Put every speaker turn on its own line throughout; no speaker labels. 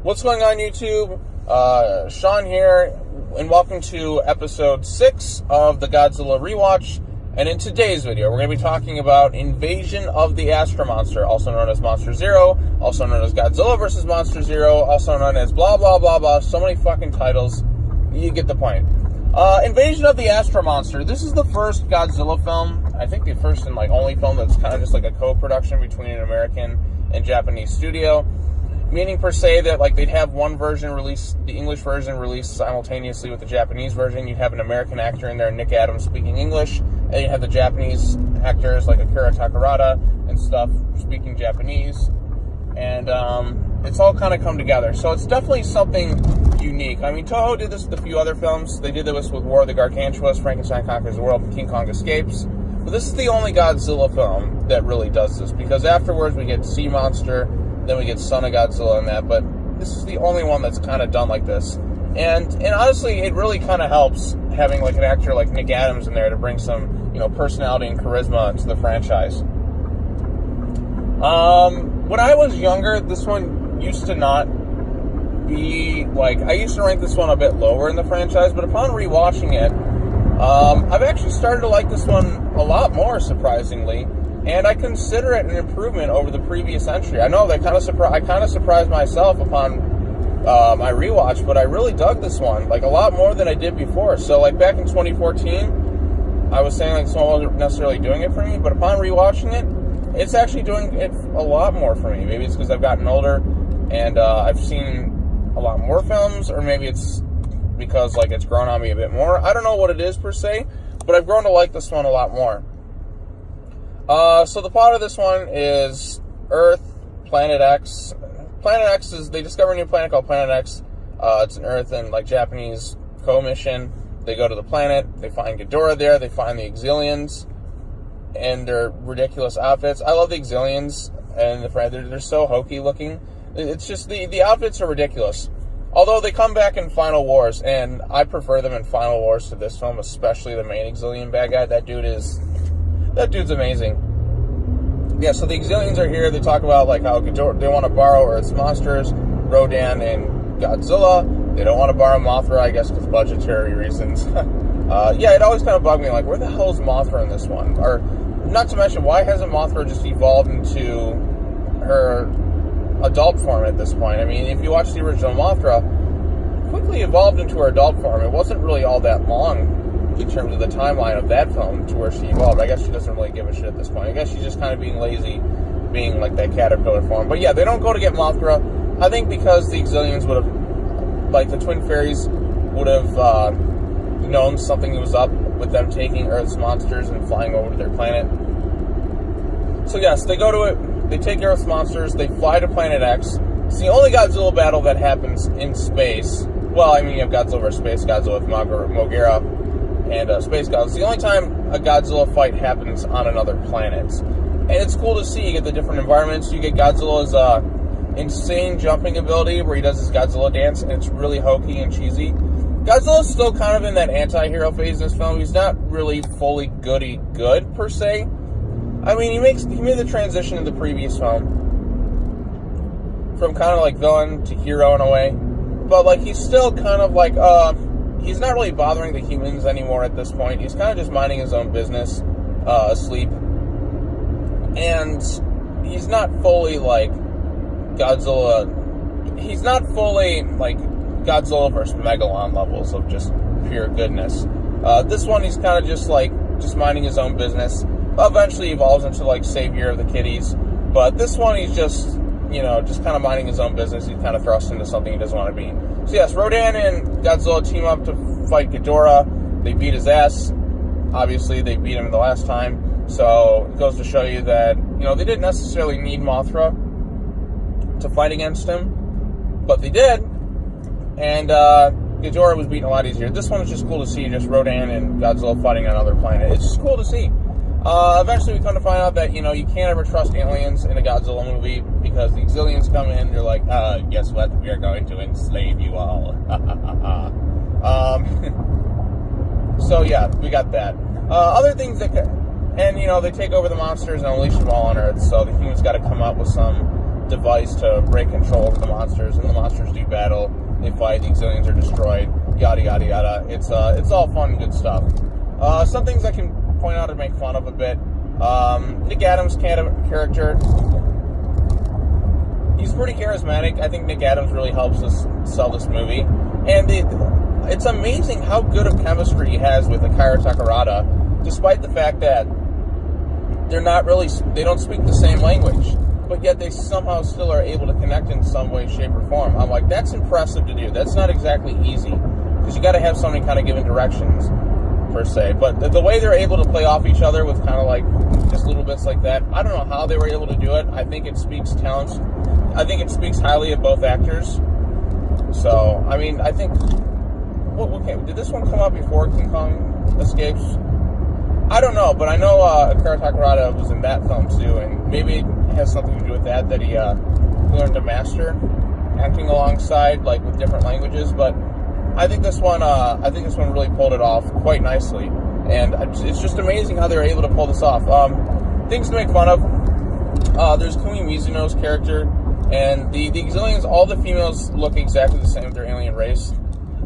What's going on, YouTube? Sean here, and welcome to episode 6 of the Godzilla Rewatch. And in today's video, we're going to be talking about Invasion of the Astro-Monster, also known as Monster Zero, also known as Godzilla vs. Monster Zero, also known as blah, blah, blah, blah. So many fucking titles. You get the point. Invasion of the Astro-Monster. This is the first Godzilla film, I think the first and only film that's kind of just like a co-production between an American and Japanese studio. Meaning per se that they'd have one version released, the English version released simultaneously with the Japanese version. You'd have an American actor in there, Nick Adams, speaking English, and you'd have the Japanese actors like Akira Takarada and stuff speaking Japanese. And it's all kind of come together. So it's definitely something unique. I mean, Toho did this with a few other films. They did this with War of the Gargantuas, Frankenstein Conquers the World, and King Kong Escapes. But this is the only Godzilla film that really does this, because afterwards we get Sea Monster, then we get Son of Godzilla in that, but this is the only one that's kind of done like this. And honestly, it really kind of helps having an actor like Nick Adams in there to bring some, personality and charisma to the franchise. When I was younger, this one used to not be, I used to rank this one a bit lower in the franchise, but upon rewatching it, I've actually started to like this one a lot more, surprisingly. And I consider it an improvement over the previous entry. I know I kind of surprised myself upon my rewatch, but I really dug this one, a lot more than I did before. So, back in 2014, I was saying this one wasn't necessarily doing it for me, but upon rewatching it, it's actually doing it a lot more for me. Maybe it's because I've gotten older and I've seen a lot more films, or maybe it's because it's grown on me a bit more. I don't know what it is per se, but I've grown to like this one a lot more. So the plot of this one is Earth, Planet X. Planet X is, they discover a new planet called Planet X. It's an Earth and Japanese co-mission. They go to the planet, they find Ghidorah there, they find the Exilians and their ridiculous outfits. I love the Exilians, and they're so hokey looking. It's just, the outfits are ridiculous. Although they come back in Final Wars, and I prefer them in Final Wars to this film, especially the main Exilian bad guy. That dude's amazing. Yeah, so the Exilians are here. They talk about how Ghidorah, they want to borrow Earth's monsters, Rodan and Godzilla. They don't want to borrow Mothra, I guess, because budgetary reasons. Yeah, it always kind of bugged me, where the hell is Mothra in this one? Or, not to mention, why hasn't Mothra just evolved into her adult form at this point? I mean, if you watch the original Mothra, quickly evolved into her adult form. It wasn't really all that long in terms of the timeline of that film to where she evolved. I guess she doesn't really give a shit at this point. I guess she's just kind of being lazy, being that caterpillar form. But yeah, they don't go to get Mothra. I think because the Exilians would have, the Twin Fairies would have known something was up with them taking Earth's monsters and flying over to their planet. So yes, they go to it, they take Earth's monsters, they fly to Planet X. It's the only Godzilla battle that happens in space. Well, I mean, you have Godzilla vs. Space Godzilla with Mogira and Space Godzilla. It's the only time a Godzilla fight happens on another planet. And it's cool to see. You get the different environments. You get Godzilla's insane jumping ability where he does his Godzilla dance, and it's really hokey and cheesy. Godzilla's still kind of in that anti-hero phase in this film. He's not really fully good, per se. I mean, he made the transition in the previous film from kind of villain to hero in a way. But, he's still kind of he's not really bothering the humans anymore at this point. He's kind of just minding his own business, asleep. And he's not fully Godzilla. He's not fully Godzilla versus Megalon levels of just pure goodness. This one, he's kind of just minding his own business. Eventually evolves into savior of the kiddies. But this one, he's just just kind of minding his own business. He's kind of thrust into something he doesn't want to be. So yes, Rodan and Godzilla team up to fight Ghidorah. They beat his ass. Obviously, they beat him the last time. So it goes to show you that, they didn't necessarily need Mothra to fight against him. But they did. And Ghidorah was beaten a lot easier. This one was just cool to see, just Rodan and Godzilla fighting on another planet. It's just cool to see. Eventually we come to find out that, you can't ever trust aliens in a Godzilla movie because the Exilians come in, they're like, guess what? We are going to enslave you all. So yeah, we got that. Other things that, they take over the monsters and unleash them all on Earth, so the humans got to come up with some device to break control of the monsters, and the monsters do the Exilians are destroyed, yada yada yada. It's all fun and good stuff. Some things I can point out to make fun of a bit. Nick Adams' character, he's pretty charismatic. I think Nick Adams really helps us sell this movie, and it's amazing how good of chemistry he has with Akira Takarada, despite the fact that they don't speak the same language, but yet they somehow still are able to connect in some way, shape, or form. I'm like, that's impressive to do. That's not exactly easy, because you got to have somebody kind of giving directions, per se. But the way they're able to play off each other with kind of like just little bits like that, I don't know how they were able to do it. I think it speaks talents. I think it speaks highly of both actors. So, I mean, I think... Okay, did this one come out before King Kong Escapes? I don't know, but I know Akira Takarada was in that film too, and maybe it has something to do with that he learned to master acting alongside, like with different languages. But I think this one really pulled it off quite nicely, and it's just amazing how they're able to pull this off. Things to make fun of: there's Kumi Mizuno's character, and the Exilians. All the females look exactly the same with their alien race.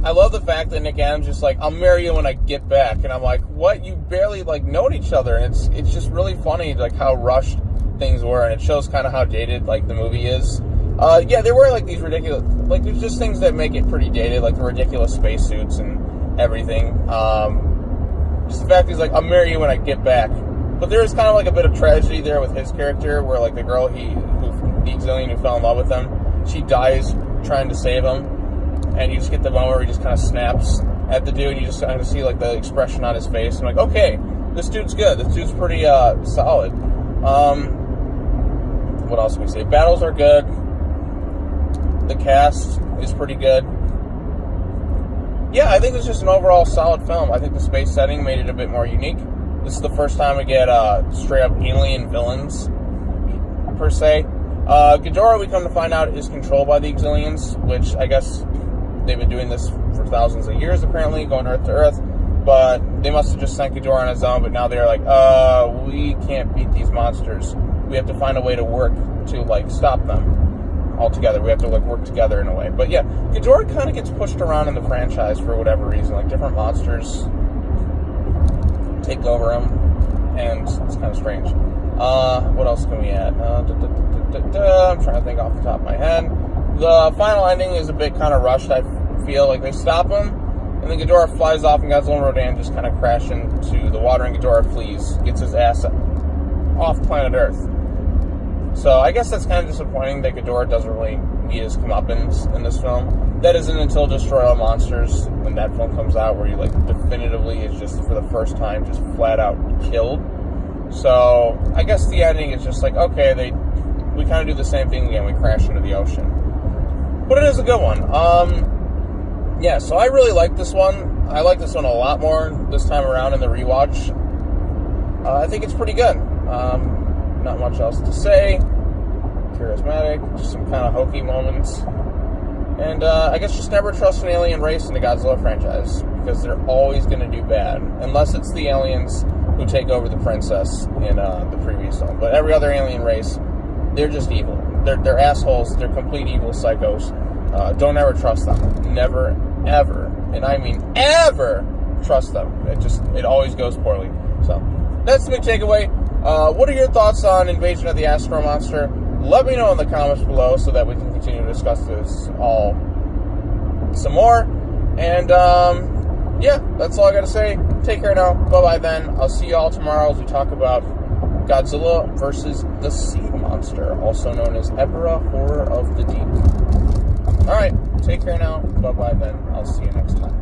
I love the fact that Nick Adams just like, I'll marry you when I get back, and I'm like, what? You barely like know each other, and it's just really funny like how rushed things were, and it shows kind of how dated like the movie is. Yeah, there were like these ridiculous, like there's just things that make it pretty dated, like the ridiculous spacesuits and everything. Just the fact he's like, I'll marry you when I get back, but there is kind of like a bit of tragedy there with his character, where like the girl the Exilian who fell in love with him, she dies trying to save him. And you just get the moment where he just kind of snaps at the dude, and you just kind of see like the expression on his face. I'm like, okay, this dude's good. This dude's pretty solid. What else can we say? Battles are good. The cast is pretty good. Yeah, I think it's just an overall solid film. I think the space setting made it a bit more unique. This is the first time we get straight up alien villains, per se. Ghidorah, we come to find out, is controlled by the Exilians, which I guess they've been doing this for thousands of years, apparently, going Earth to Earth. But they must have just sent Ghidorah on his own, but now they're like, we can't beat these monsters. We have to find a way to work to, like, stop them altogether. We have to, like, work together in a way. But, yeah, Ghidorah kind of gets pushed around in the franchise for whatever reason. Like, different monsters take over him, and it's kind of strange. What else can we add? I'm trying to think off the top of my head. The final ending is a bit kind of rushed, I feel. Like, they stop him, and then Ghidorah flies off, and Godzilla and Rodan just kind of crash into the water, and Ghidorah flees, gets his ass off planet Earth. So I guess that's kind of disappointing that Ghidorah doesn't really need his comeuppance in this film. That isn't until Destroy All Monsters, when that film comes out, where he, like, definitively is just, for the first time, just flat out killed. So I guess the ending is just like, okay, we kind of do the same thing again. We crash into the ocean. But it is a good one. Yeah, so I really like this one. I like this one a lot more this time around in the rewatch. I think it's pretty good. Not much else to say. Charismatic, just some kind of hokey moments. And I guess just never trust an alien race in the Godzilla franchise, because they're always going to do bad. Unless it's the aliens who take over the princess in the previous one. But every other alien race, they're just evil. They're assholes. They're complete evil psychos. Don't ever trust them. Never, ever, and I mean ever, trust them. It always goes poorly. So that's the big takeaway. What are your thoughts on Invasion of the Astro-Monster? Let me know in the comments below so that we can continue to discuss this all some more. And yeah, that's all I got to say. Take care now. Bye-bye then. I'll see you all tomorrow as we talk about Godzilla versus the Sea Monster, also known as Ebra, Horror of the Deep. Alright, take care now. Bye-bye then. I'll see you next time.